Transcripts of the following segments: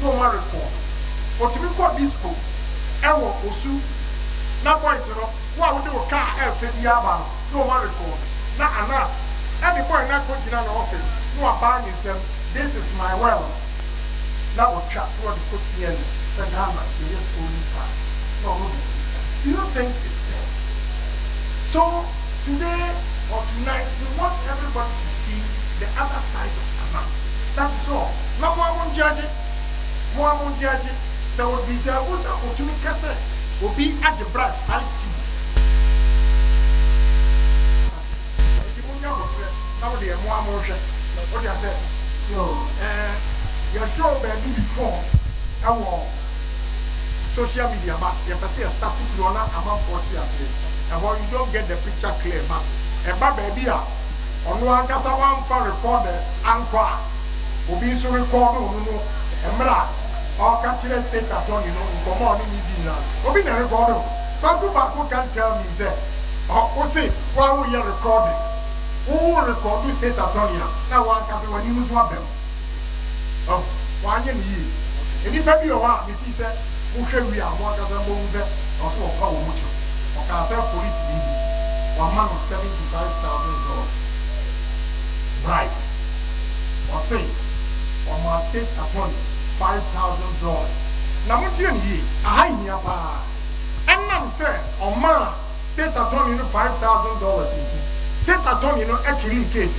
no one record. But we got disco, Ewo Osu, now boys, you know, what would do a car every yaba, no one record. Now Anas, every boy not going to the office, no one buying himself, this is my well. Now we'll chat to the Cosian, the Ghana, the yes only pass. No, do you think it's fair? So, today or tonight, we want everybody to see the other side of Anas. That is all. No more won't judge it. More won't judge it. There will be the Usa Otumi Kase will be at the bright 5 seats. Now they are more motion. What do you say? You're sure baby before our social media, but you have to say a static runner among 40 years. And when you don't get the picture clear, but a baby, on one case, one for recorder, anchor, will be so recorded, and Mra, or catching a state attorney, come on in the dinner. Will be the recorder. Some people can tell me that, or say, while we are recording, who will record the state attorney? Now, one case when you use one them. Oh, 1 year. And if I be a while, if he said, who can we are more than a moment, also a power much. Or can sell police lady, $1 man of $75,000. Right. Or say, or my state attorney, $5,000. Now, what you need, a high near bar. And now, sir, or man, state attorney, $5,000. State attorney, actually, case,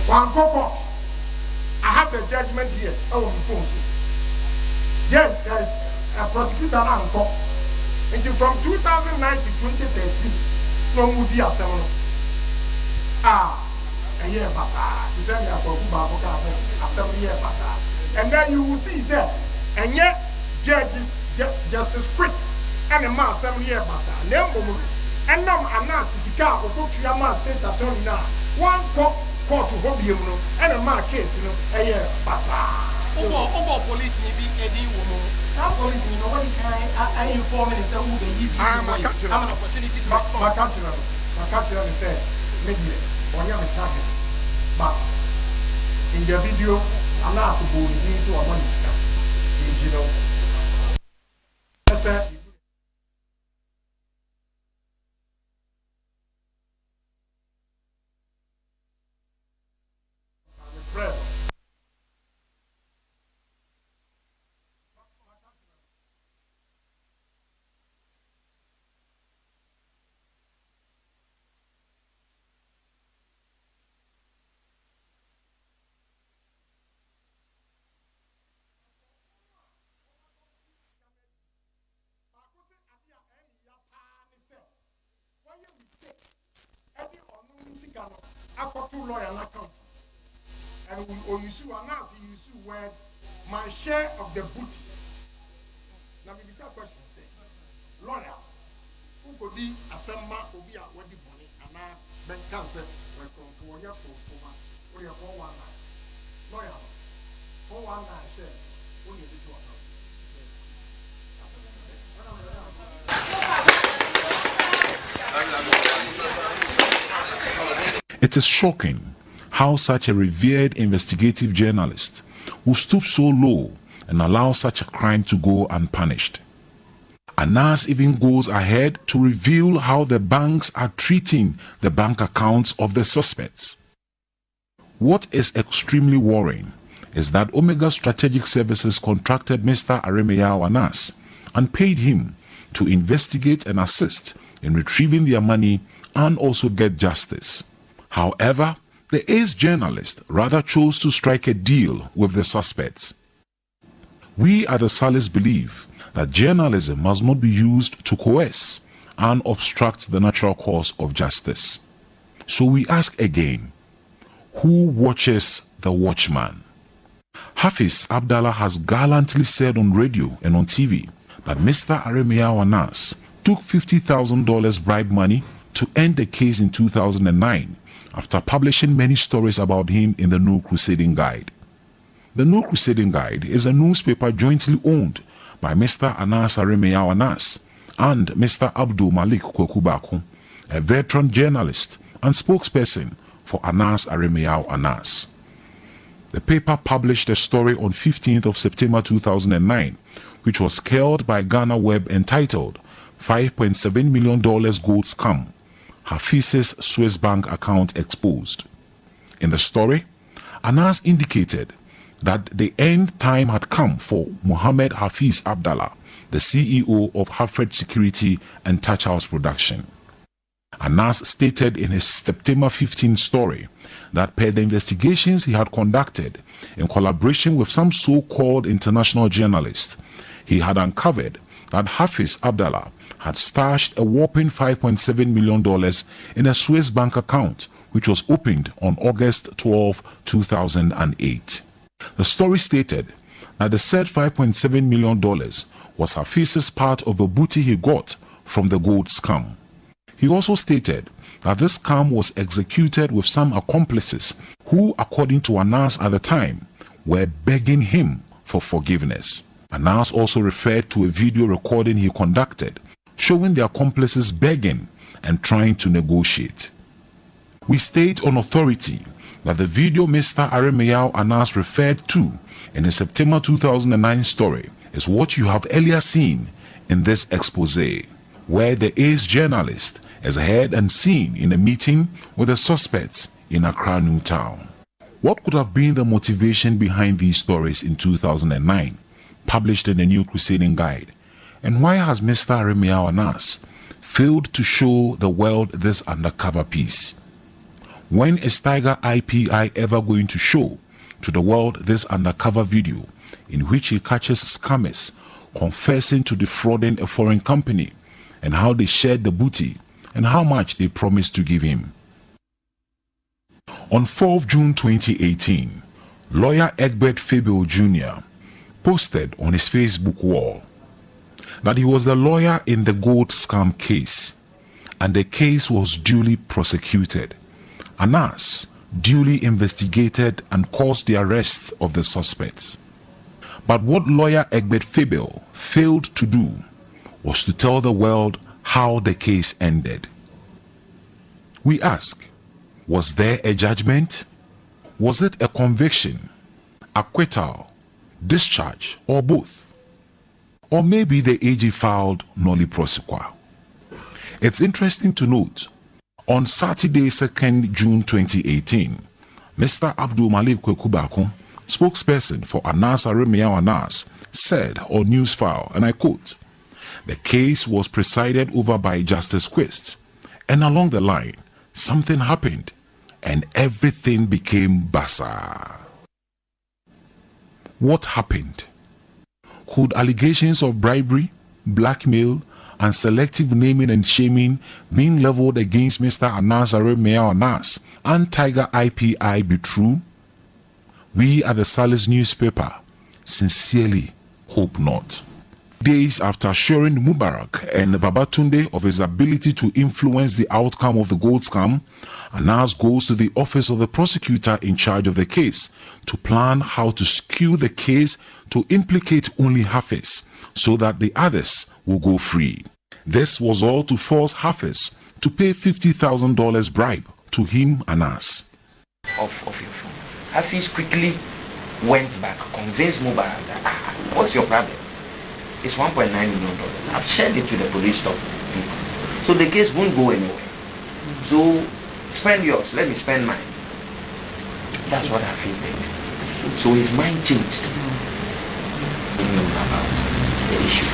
One coco. I have the judgment here. Oh, yes, a prosecutor and court. From 2009 to 2013, no movie after a year past. You tell me after a year past. And then you will see that, and yet, judges, Justice Chris, and a man 7 years past. And now Anas is the car of Oklahoma State Attorney now. One court to hold you, and a man case, a year past. Over police, maybe any woman. Some police, when I inform and say, who they give you, I'm an opportunity to respond. My country said, maybe, or you have a target. But in the video, I'm not supposed to into a money scam. You know, that's it. I've got 2 lawyers account. And when you see Anas, you see where my share of the booty. Now, maybe some question say, lawyer, who could be a summer or be a wedding money, and I bank cancer, welcome to your phone, or your 419. Lawyer, 419 share, only the 2 account. It is shocking how such a revered investigative journalist will stoop so low and allow such a crime to go unpunished. Anas even goes ahead to reveal how the banks are treating the bank accounts of the suspects. What is extremely worrying is that Omega Strategic Services contracted Mr. Aremeyaw Anas and paid him to investigate and assist in retrieving their money and also get justice. However, the ace journalist rather chose to strike a deal with the suspects. We at the Salis believe that journalism must not be used to coerce and obstruct the natural course of justice. So we ask again, who watches the watchman? Hafiz Abdallah has gallantly said on radio and on TV that Mr. Aremeyaw Anas took $50,000 bribe money to end the case in 2009 after publishing many stories about him in the No Crusading Guide. The No Crusading Guide is a newspaper jointly owned by Mr. Anas Aremeyaw Anas and Mr. Abdul Malik Kwekubaku, a veteran journalist and spokesperson for Anas Aremeyaw Anas. The paper published a story on 15th of September 2009, which was scaled by Ghana Web, entitled $5.7 million gold scam, Hafiz's Swiss bank account exposed. In the story, Anas indicated that the end time had come for Mohammed Hafiz Abdallah, the CEO of Hafred Security and Touch House Production. Anas stated in his September 15 story that per the investigations he had conducted in collaboration with some so-called international journalists, he had uncovered that Hafiz Abdallah had stashed a whopping $5.7 million in a Swiss bank account, which was opened on August 12, 2008. The story stated that the said $5.7 million was Hafiz's part of the booty he got from the gold scam. He also stated that this scam was executed with some accomplices who, according to Anas at the time, were begging him for forgiveness. Anas also referred to a video recording he conducted showing the accomplices begging and trying to negotiate. We state on authority that the video Mr. Aremeyaw Anas referred to in his September 2009 story is what you have earlier seen in this expose, where the ace journalist is heard and seen in a meeting with the suspects in Accra New Town. What could have been the motivation behind these stories in 2009, published in the New Crusading Guide? And why has Mr. Aremeyaw Anas failed to show the world this undercover piece? When is Tiger IPI ever going to show to the world this undercover video in which he catches scammers confessing to defrauding a foreign company and how they shared the booty and how much they promised to give him? On 4th June 2018, lawyer Egbert Fabio Jr. posted on his Facebook wall that he was the lawyer in the gold scam case and the case was duly prosecuted. Anas duly investigated and caused the arrest of the suspects. But what lawyer Egbert Fabio failed to do was to tell the world how the case ended. We ask, was there a judgment? Was it a conviction, acquittal, discharge, or both? Or maybe the AG filed noli prosequa. It's interesting to note, on Saturday, 2nd June 2018, Mr. Abdul Malik Kwekubako, spokesperson for Anas Aremeyaw Anas, said on Newsfile, and I quote, "The case was presided over by Justice Quist, and along the line, something happened, and everything became bazaar." What happened? Could allegations of bribery, blackmail, and selective naming and shaming being leveled against Mr. Anas Aremeyaw Anas and Tiger IPI be true? We at the Salis newspaper sincerely hope not. Days after assuring Mubarak and Babatunde of his ability to influence the outcome of the gold scam, Anas goes to the office of the prosecutor in charge of the case to plan how to skew the case to implicate only Hafiz so that the others will go free. This was all to force Hafiz to pay $50,000 bribe to him, Anas. Of your phone. Hafiz quickly went back, convinced Mubarak that, what's your problem? It's $1.9 million. I've shared it to the police people. So the case won't go anywhere. So spend yours, let me spend mine. That's what Hafiz did. So his mind changed. He knew about the issue.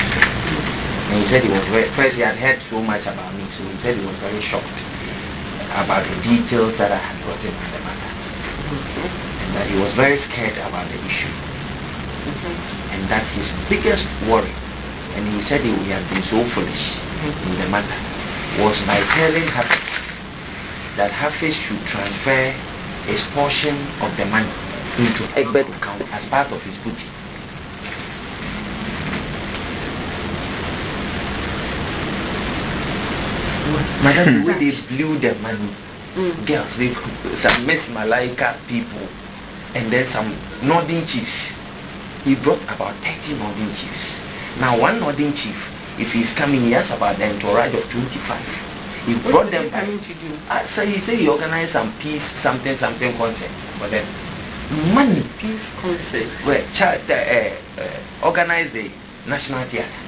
And he said he was first he had heard so much about me, so he said he was very shocked about the details that I had gotten on the matter. And that he was very scared about the issue. And that's his biggest worry. And he said he had been so foolish in the matter was by telling Hafiz that Hafiz should transfer his portion of the money into Egbert's account as part of his booty. Madam, the way they blew the money, girls, some Miss Malaika people, and then some Northern chiefs. He brought about 30 Northern chiefs. Now, one Northern chief, if he's coming, he has about the entourage of 25. He brought them back. So he said he organized some peace, something concert for them. money. Peace concert. Organized the National Theatre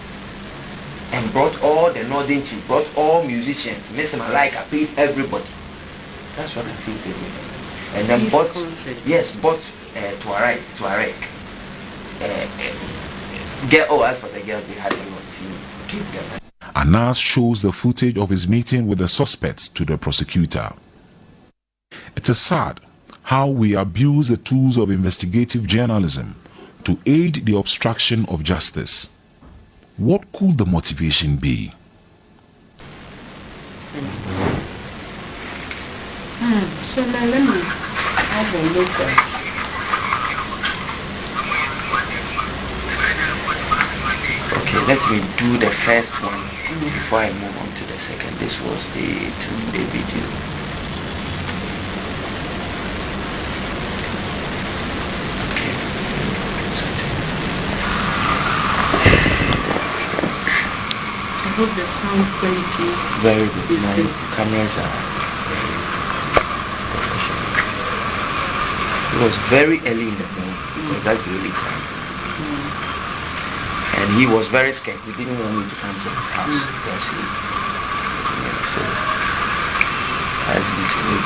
and brought all the Northern Chiefs, brought all musicians, Mr. Malaika, paid everybody. That's what I feel they did. And then bought Tuareg. As for the girls, they had a lot to give them. Anas shows the footage of his meeting with the suspects to the prosecutor. It is sad how we abuse the tools of investigative journalism to aid the obstruction of justice. What could the motivation be? So now let me have a look at. Okay, let me do the first one before I move on to the second. This was the 2-day video. I hope the sound quality very good. My cameras are very professional. It was very early in the morning because that's the early time. And he was very scared. He didn't want me to come to his house because he, so as he told.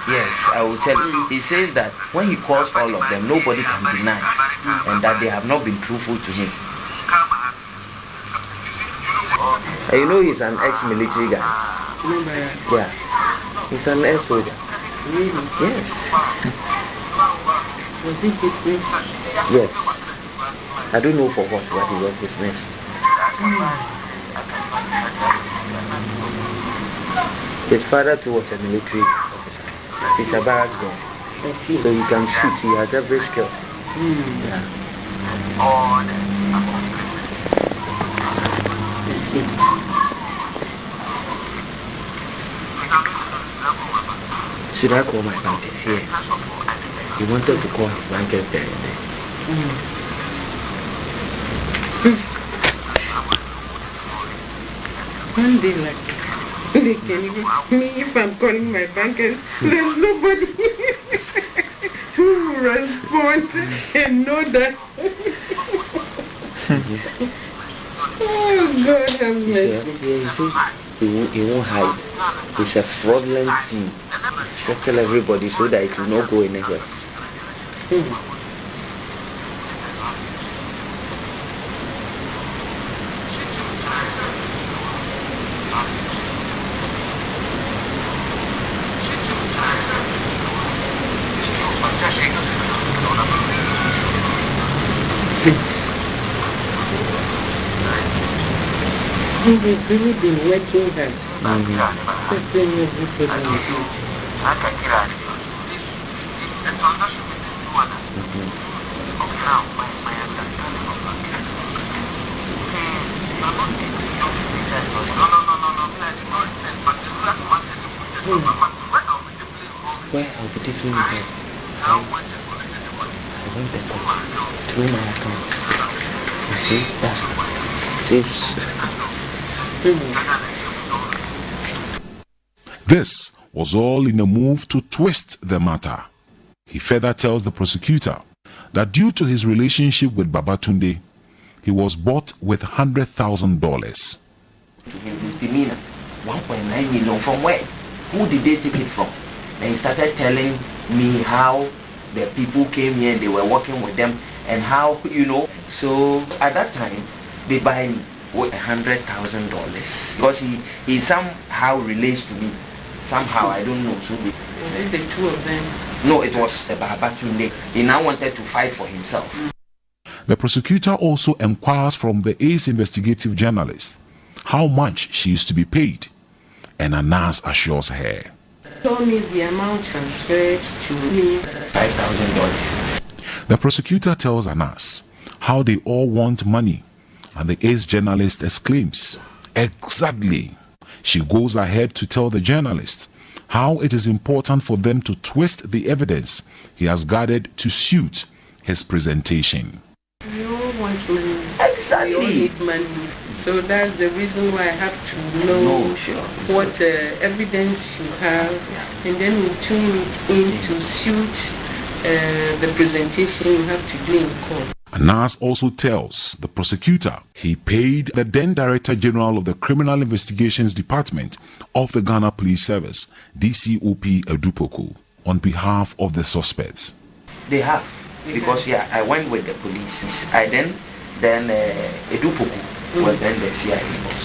Yes, I will tell you. He says that when he calls all of them, nobody can deny, and that they have not been truthful to him. And you know he's an ex-military guy. Yeah, he's an ex-soldier. Really? Yes. Was he dismissed? Yes. I don't know for what, but he was dismissed. His father too was a military officer. He's a barracks boy. So you can shoot. He has every skill. Yeah. Should I call my bankers? Yes. He wanted to call his bankers there and there. One day like they can even me if I'm calling my bankers, there's nobody who will respond and know that. Oh God have mercy. He won't hide. It's a fraudulent thing. Just tell everybody so that it will not go anywhere. He's really been working hard. Where I'll be taking it out. I want the call through my account. You see, that's this. This was all in a move to twist the matter. He further tells the prosecutor that due to his relationship with Babatunde, he was bought with $100,000. Misdemeanor, 1.9 million from where? Who did they take it from? And he started telling me how the people came here and they were working with them and how, So at that time, they buy me. with $100,000 because he somehow relates to me. Somehow, I don't know. So the two of them? No, it was Babatunde. He now wanted to fight for himself. The prosecutor also inquires from the ace investigative journalist how much she is to be paid, and Anas assures her. Told me the amount transferred to me. $5,000. The prosecutor tells Anas how they all want money, and the ace journalist exclaims, "Exactly." She goes ahead to tell the journalist how it is important for them to twist the evidence he has gathered to suit his presentation. You all want money. Exactly. You all need money. So that's the reason why I have to know what evidence you have, and then we tune it in to suit the presentation you have to do in court. Anas also tells the prosecutor he paid the then Director General of the Criminal Investigations Department of the Ghana Police Service, DCOP Edupoku, on behalf of the suspects. They have, because I went with the police. I then Edupoku was then the CIA boss.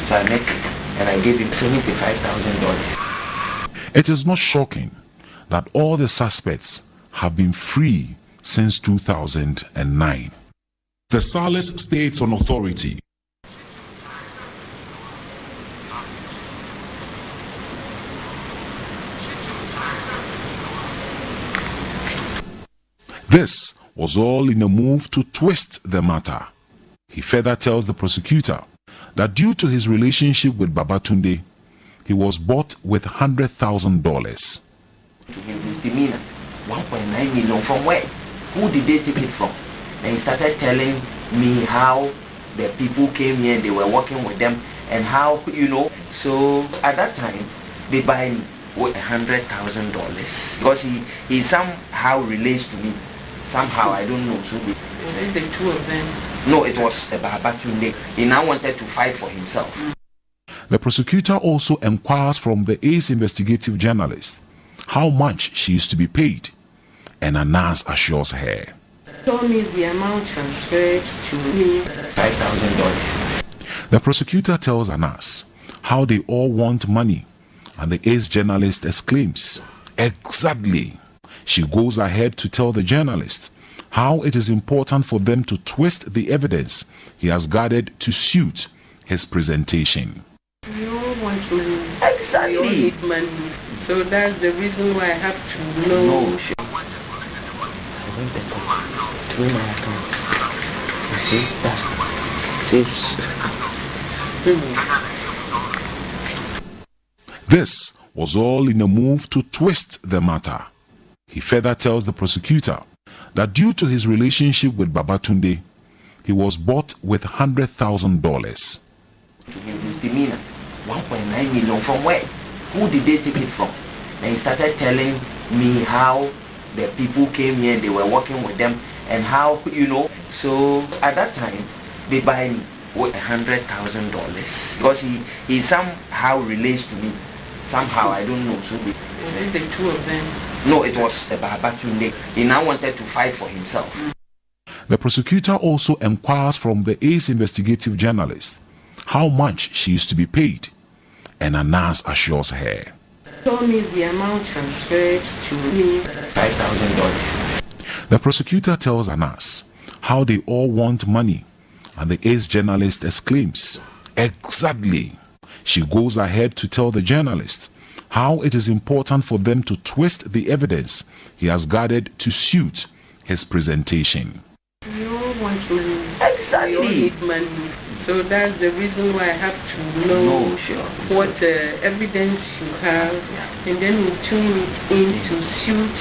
So I met him and I gave him $75,000. It is not shocking that all the suspects have been free since 2009. The Salish states on authority. This was all in a move to twist the matter. He further tells the prosecutor that due to his relationship with Babatunde, he was bought with $100,000. Misdemeanor, 1.9 million from where? Who did they take it from? And he started telling me how the people came here, they were working with them, and how, So at that time, they buy me with $100,000 because he somehow relates to me. Somehow, I don't know. So the two of them? No, it was Babatunde. He now wanted to fight for himself. The prosecutor also inquires from the ace investigative journalist how much she is to be paid, and Anas assures her. Told me the amount transferred to me. $5,000. The prosecutor tells Anas how they all want money, and the ace journalist exclaims, "Exactly." She goes ahead to tell the journalist how it is important for them to twist the evidence he has gathered to suit his presentation. You all want money. Exactly. You all need money. So that's the reason why I have to know. Through my account. This was all in a move to twist the matter. He further tells the prosecutor that due to his relationship with Babatunde, he was bought with $100,000. Misdemeanor, 1.9 million from where? Who did they take it from? And he started telling me how the people came here, they were working with them, and how, So at that time, they buy me with $100,000 because he somehow relates to me. Somehow, I don't know. So the two of them? No, it was Babatunde. He now wanted to fight for himself. The prosecutor also inquires from the ace investigative journalist how much she is to be paid, and Anas assures her. Told me the amount transferred to me. $5,000. The prosecutor tells Anas how they all want money, and the ace journalist exclaims, "Exactly." She goes ahead to tell the journalist how it is important for them to twist the evidence he has gathered to suit his presentation. You all want money. Exactly. You all need money. So that's the reason why I have to know what evidence you have, and then we tune it in to suit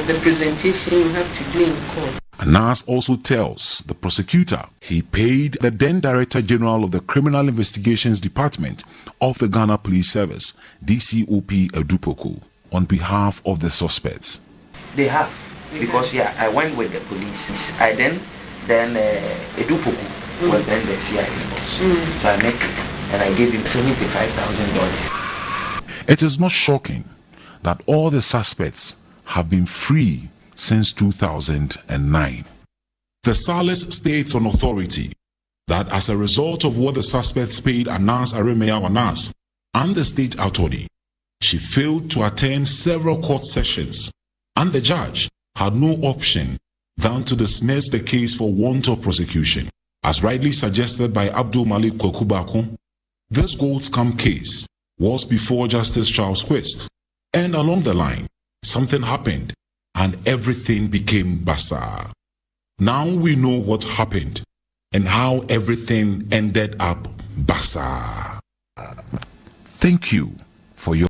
the presentation you have to do in court. Anas also tells the prosecutor he paid the then Director General of the Criminal Investigations Department of the Ghana Police Service, DCOP Edupoku, on behalf of the suspects. They have, because I went with the police. I then Edupoku was then the CIA boss. So I met him and I gave him $75,000. It is not shocking that all the suspects have been free since 2009. The Salish states on authority that as a result of what the suspects paid Anas Aremeyaw Anas and the state attorney, she failed to attend several court sessions, and the judge had no option than to dismiss the case for want of prosecution. As rightly suggested by Abdul Malik Kokubako, this gold scam case was before Justice Charles Quist, and along the line, something happened and everything became bizarre. Now we know what happened and how everything ended up bizarre. Thank you for your